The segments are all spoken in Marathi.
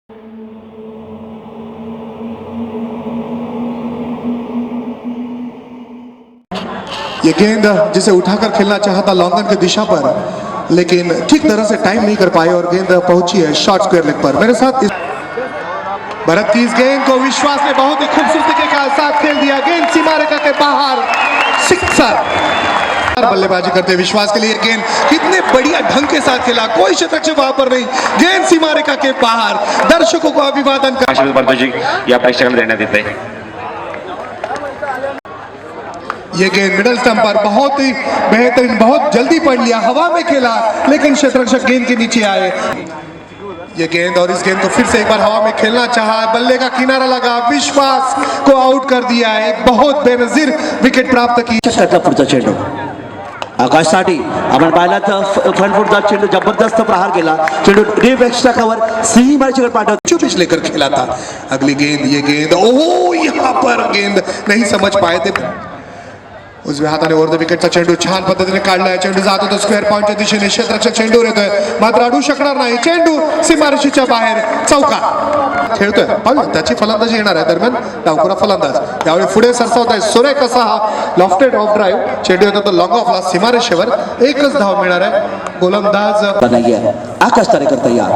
ये गेंद जिसे उठाकर खेलना चाहा था लॉन्गन की दिशा पर, लेकिन ठीक तरह से टाइम नहीं कर पाए और गेंद पहुंची है शॉर्ट स्क्वायर लेग पर। मेरे साथ भरत की इस गेंद को विश्वास ने बहुत ही खूबसूरती के साथ खेल दिया। गेंद सीमा रेखा के बाहर, सिक्सर। बल्लेबाजी करते विश्वास के लिए गेंद कितने बढ़िया ढंग के साथ खेला, कोई शतक वहां पर नहीं, गेंद सीमा रेखा के बाहर। दर्शकों को अभिवादन या प्रेक्षकांना देण्यात येते। ये गेंद मिडल स्टंप पर बहुत ही बेहतरीन, बहुत जल्दी पढ़ लिया, हवा में खेला लेकिन क्षेत्ररक्षक गेंद के नीचे आए। ये गेंद और इस गेंद को फिर से एक बार हवा में खेलना चाहा, बल्ले का किनारा लगा, विश्वास को आउट कर दिया है। एक बहुत बेनजीर विकेट प्राप्त की। पुढचा चेंडू आकाशसाठी आपण पाहिला तर फ्रंट फुटचा चेंडू जबरदस्त प्रहार केला, चेंडू डीप एक्स्ट्रा कवर सीमारेषेवर पाठवतो, पिच लेकर खेला था। अगली गेंद, ये गेंद, ओह यहाँ पर गेंद नहीं समझ पाए थे। उजव्या हाताने ओव्हर द विकेटचा चेंडू छान पद्धतीने काढलाय, चेंडू जात होतो स्क्वेअर पॉइंटच्या दिशेने, क्षेत्ररक्षक चेंडूवर येतोय मात्र अडू शकणार नाही, चेंडू सीमारेषेच्या बाहेर, चौका खेळतोय। त्याची फलंदाजी येणार आहे, दरम्यान डावखुरा फलंदाज त्यावेळी पुढे सरसावत आहे। सुरेख असा हा लॉफ्टेड ऑफ ड्राईव्ह, चेंडू येतो तो लॉंग ऑफला, सीमारेषेवर एकच धाव मिळणार आहे। गोलंदाज आकाश तारेकर तयार।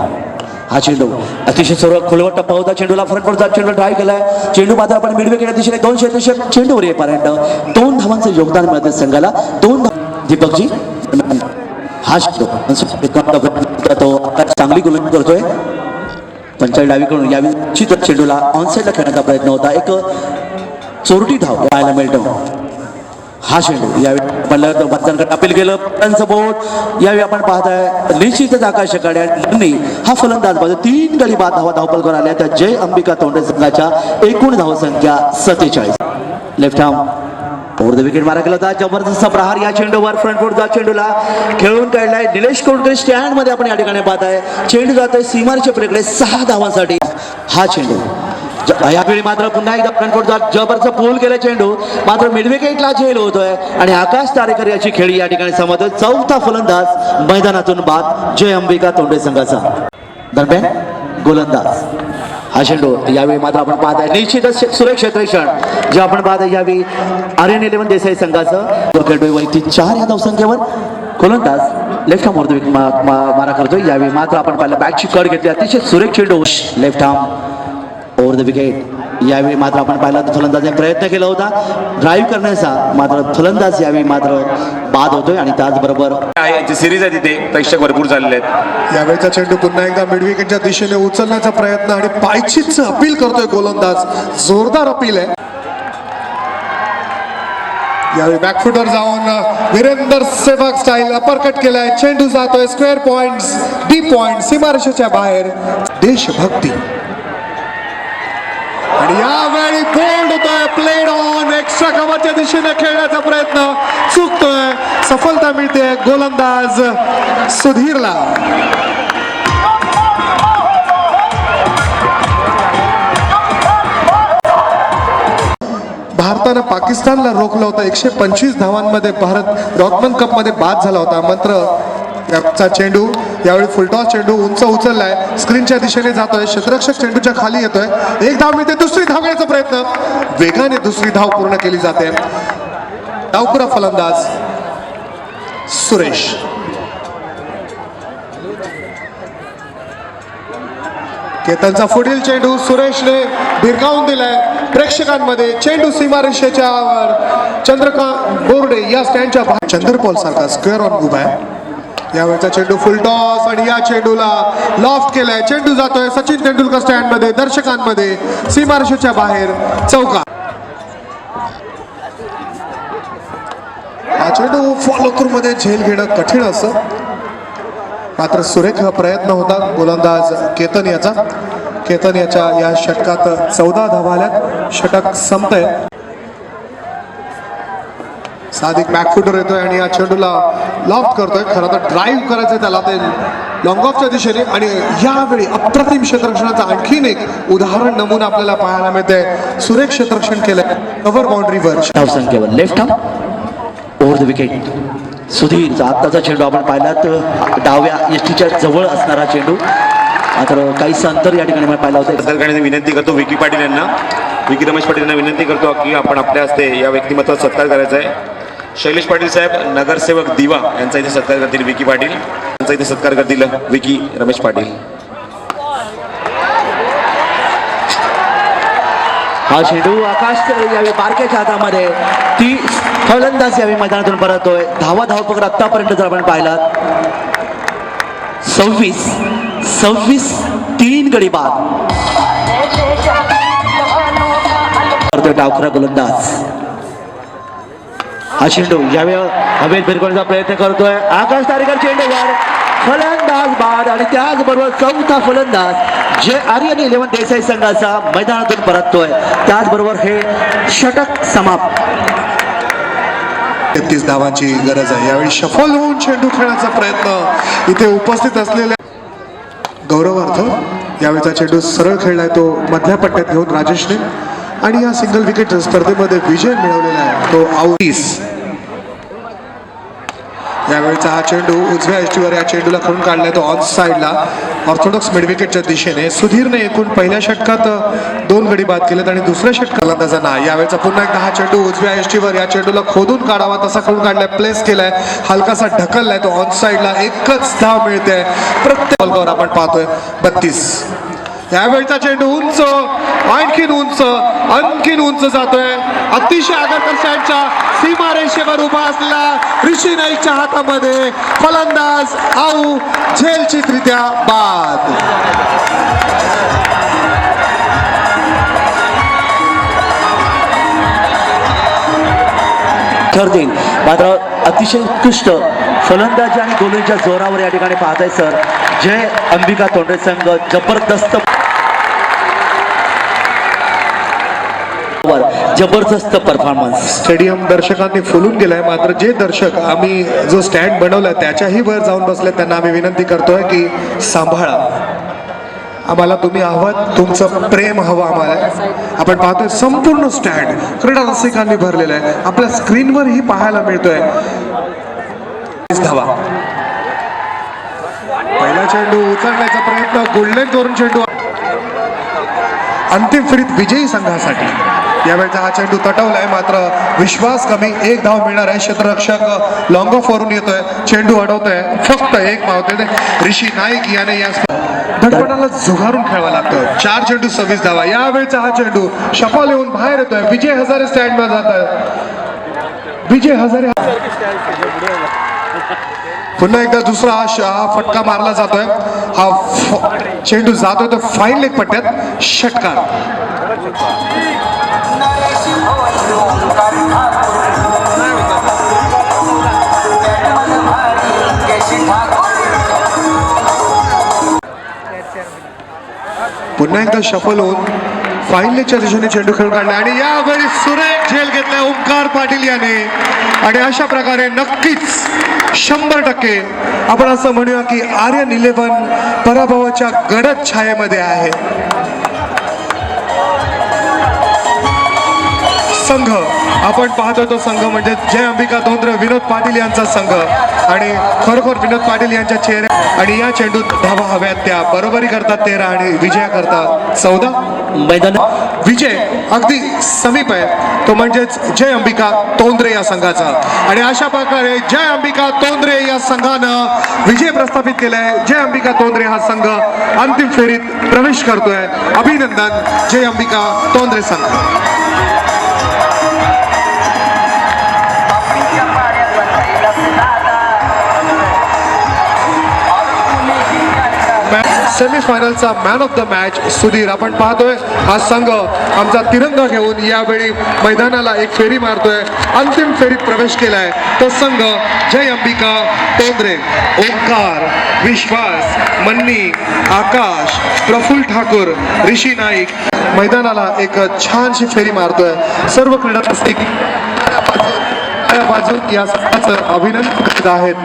हा चेंडू अतिशय सर्व खोलवर टप्पा होता, चेंडूला फ्रंट फुटचा चेंडू ड्राईव्ह केलाय, चेंडू मात्र आपण मिड विकेटच्या दिशेने 2 क्षेत्ररक्षक चेंडूवर येईपर्यंत 2 धावांचं योगदान मिळते संघाला। 2 दीपकजी हा चेंडू तो चांगली गोलंदाजी करतोय, पंचायत डावीकडून यावी चेंडूला ऑनसाईडला खेळण्याचा प्रयत्न होता, एक चोरटी धाव पाहायला मिळतो। हा चेंडू यावेळी बच्चांकडे अपील केलं, त्यांचं बोट यावेळी आपण पाहताय निश्चितच आकाशाकडे हा फलंदाज बाजू 3 गडी बाद धावा धावपल करून आल्या, त्या जय अंबिका तोंडे संघाच्या एकूण धावसंख्या 47। Left arm over the wicket मारा केला होता, जबरदस्त प्रहार या चेंडूवर, फ्रंट फुटचा चेंडूला खेळून काढलाय निलेश कोणकर स्टँड मध्ये आपण या ठिकाणी पाहताय, चेंडू जातोय सीमारेषेच्या पलीकडे 6 धावांसाठी। हा चेंडू यावेळी मात्र पुन्हा एकदा फ्रंट फुटचा जबरदस्त पूल केला, चेंडू मात्र मिड विकेटला झेल होतोय आणि आकाश तारेकर याची खेळी या ठिकाणी समजतोय। चौथा फलंदाज मैदानातून बाद जय अंबिका तोंडे संघाचा। दरम्यान गोलंदाज हा चेंडू यावेळी मात्र आपण पाहताय निश्चितच सुरेख क्षेत्ररक्षण जे आपण पाहताय यावेळी आर्यन 11 देसाई संघाचं खेळतोय वैती 4 या धावसंख्येवर। गोलंदाज लेफ्ट आर्म वर मारा करतोय, यावेळी मात्र आपण पाहिलं बॅटची कड घेतली, अतिशय सुरेख चेंडू left arm over the wicket. यावेळी मात्र आपण पाहिला फलंदाजाने प्रयत्न केला होता ड्राईव्ह करण्याचा, मात्र फलंदाज यावेळी मात्र बाद होतोय आणि त्याचबरोबर सिरीज आहे तिथे प्रेक्षक भरपूर झालेले आहेत। यावेळीचा चेंडू पुन्हा एकदा मिड विकेटच्या दिशेने उचलण्याचा प्रयत्न आणि पायचीच अपील करतोय गोलंदाज, जोरदार अपील आहे। यावेळी बॅकफुटर जाऊन वीरेंद्र सेहवाग स्टाईल अपरकट केलाय, चेंडू जातोय स्क्वेअर पॉइंट, डी पॉइंट, सीमारेषेच्या बाहेर। देशभक्ती आणि यावेळी बोल्ड होतोय, प्लेड ऑन, एक्स्ट्रा कव्हरच्या दिशेने खेळण्याचा प्रयत्न चुकतोय, सफलता मिळते गोलंदाज सुधीरला। भारतानं पाकिस्तानला रोखलं होतं, 125 धावांमध्ये भारत डॉर्टमंड कप मध्ये बाद झाला होता, मात्र त्याचा चेंडू यावेळी फुलटॉस चेंडू उंच उचललाय, स्क्रीनच्या दिशेने जातोय, क्षेत्ररक्षक चेंडूच्या खाली येतोय, एक धाव मिळते, दुसरी धाव घेण्याचा प्रयत्न, वेगाने दुसरी धाव पूर्ण केली जाते। डावखुरा फलंदाज सुरेश, केतनचा पुढील चेंडू सुरेशने भिरकावून दिलाय प्रेक्षकांमध्ये, चेंडू सीमारेषेच्या वर, चंद्रकांत बोर्डे या स्टँडच्या बाहेर चंद्रपॉल सारखा स्क्वेअर ऑन उभा आहे। यावेळचा चेंडू फुल टॉस आणि या चेंडूला लॉफ्ट केलाय, चेंडू जातोय सचिन तेंडुलकर स्टँड मध्ये, दर्शकांमध्ये, सीमारेषेच्या बाहेर, चौका। हा चेंडू फॉलो करून मध्ये झेल घेणं कठीण असं, मात्र सुरेख प्रयत्न होता गोलंदाज केतन याचा। केतन याच्या या षटकात 14 धावा आल्यात, षटक संपतंय। सादिक बॅकफुटर येतोय आणि या चेंडूला लॉफ्ट करतोय, खरं तर ड्राईव्ह करायचं त्याला ते लॉंग ऑफच्या दिशेने, आणि यावेळी अप्रतिम क्षेत्ररक्षणाचा आणखीन एक उदाहरण नमुना आपल्याला पाहायला मिळते। सुरेख क्षेत्ररक्षण केलंय कव्हर बाउंड्रीवर, धावसंख्येवर left arm over the wicket. सुधीरचा आत्ताचा चेंडू आपण पाहिला तर डाव्या यष्टीच्या जवळ असणारा चेंडू मात्र काहीच अंतर या ठिकाणी मला पाहिलं होतं. सत्कार करण्याची विनंती करतो विकी पाटील यांना. विकी रमेश पाटील यांना विनंती करतो की आपण आपल्या हस्ते या व्यक्तिमत्वाचा सत्कार करायचा आहे. शैलेश पाटील साहेब नगरसेवक दिवा यांचा इथे सत्कार करतील. विकी पाटील यांचा इथे सत्कार करतील विकी रमेश पाटील. हा चेंडू आकाश यावेळी बारक्याच्या हातामध्ये ती फलंदाज यावेळी मैदानातून परततोय. धावपकर आतापर्यंत जर आपण पाहिलात 26 3 गडी बाद करतोय डावखरा गोलंदाज. हा चेंडू यावेळी हवेत भिरकवण्याचा प्रयत्न करतोय. आकाश तारेकर चेंडूवर फलंदाज बाद आणि त्याचबरोबर चौथा फलंदाज जे आर्यन 11 देसाई संघाचा मैदानातून परततोय. त्याचबरोबर हे षटक समाप्त. 33 धावांची गरज आहे. यावेळी शफल होऊन चेंडू खेळण्याचा प्रयत्न इथे उपस्थित असलेल्या गौरवार्थ यावेळीचा चेंडू सरळ खेळलाय तो मधल्या पट्ट्यात घेऊन राजेशने आणि या सिंगल विकेट स्पर्धेमध्ये विजय मिळवलेला आहे तो आऊट. यावेळीचा हा चेंडू उजव्या एष्टीवर या चेंडूला खेळून काढलाय तो ऑन साइडला ऑर्थोडॉक्स मिडविकेटच्या दिशेने. सुधीरने एकूण पहिल्या षटकात 2 गडी बाद केलेत आणि दुसऱ्या षटकाला त्याचा नाही. यावेळेचा पुन्हा एकदा हा चेंडू उजव्या एष्टीवर या चेंडूला खोदून काढावा तसा खेळून काढलाय. प्लेस केलाय हलकासा ढकललाय तो ऑन साइडला. एकच धाव मिळते प्रत्येक बॉलवर आपण पाहतोय. 32 यावेळीचा चेंडू उंच आणखीन उंच जातोय. अतिशय आगरकर स्टँडच्या सीमारेषेवर उभा असलेला ऋषी नाईकच्या हातामध्ये फलंदाज आऊ झेलचितरित्या बाद. ठरतील मात्र अतिशय उत्कृष्ट फलंदाजी आणि गोलंदाजीच्या जोरावर या ठिकाणी पाहताय सर. जय अंबिका तोंडे संघ जबरदस्त परफॉर्मन्स. स्टेडियम दर्शकांनी फुलून गेलाय. मात्र जे दर्शक आम्ही जो स्टँड बनवलाय त्याच्याही वर जाऊन बसले त्यांना आम्ही विनंती करतोय की सांभाळा. आम्हाला तुम्ही हवं, तुमचं प्रेम हवं आम्हाला. आपण पाहतोय संपूर्ण स्टँड क्रीडा रसिकांनी भरलेला आहे. आपल्या स्क्रीनवरही पाहायला मिळतोय. धावा पहिला चेंडू उचलण्याचा प्रयत्न गोल्डन करून चेंडू अंतिम फेरीत विजयी संघासाठी. यावेळेचा हा चेंडू तटवलाय मात्र विश्वास कमी. 1 धाव मिळणार आहे. क्षेत्ररक्षक लॉंग ऑफ वरून येतोय. चेंडू अडवतोय. फक्त 1 मावते ऋषी नाईक याने या धडपडाला झुगारून खेळावं लागतं. 4 चेंडू 26 धावा. यावेळेचा हा चेंडू शफल येऊन बाहेर येतोय. विजय हजारे स्टँड वर जात आहे. विजय हजारे पुन्हा एकदा दुसरा हा फटका मारला जातोय. हा चेंडू जातोय तो फाईन लेग पट्ट्यात षटकार. पुन्हा एकदा शफल होऊन फाईन लेगच्या दिशेने चेंडू खेळून काढला आणि यावेळी सुरेख झेल घेतलाय ओंकार पाटील याने. आणि अशा प्रकारे नक्कीच 100% आपण असं म्हणूया की आर्यन 11 पराभवाच्या गडद छायेमध्ये आहे. संघ आपण पाहतो तो संघ म्हणजे जय अंबिका तोंद्रे विनोद पाटील यांचा संघ. आणि खरोखर विनोद पाटील यांच्या चेहऱ्या आणि या चेंडूत धावा हव्यात त्या बरोबरी करतात 13 आणि विजया करतात 14. मैदान विजय अगदी समीप आहे तो म्हणजेच जय अंबिका तोंद्रे या संघाचा. आणि अशा प्रकारे जय अंबिका तोंद्रे या संघानं विजय प्रस्थापित केलाय. जय अंबिका तोंद्रे हा संघ अंतिम फेरीत प्रवेश करतोय. अभिनंदन जय अंबिका तोंद्रे संघ. सेमीफायनलचा man of the match Sudhir. आपण पाहतोय हा संघ आमचा तिरंगा घेऊन यावेळी मैदानाला एक फेरी मारतोय. अंतिम फेरीत प्रवेश केलाय तो संघ जय अंबिका तोंद्रे. ओंकार, विश्वास, मन्नी, आकाश, प्रफुल्ल ठाकूर, ऋषी नाईक मैदानाला एक छानशी फेरी मारतोय. सर्व क्रीडा रसिक बाजू या संघाचं अभिनंदन करत आहेत.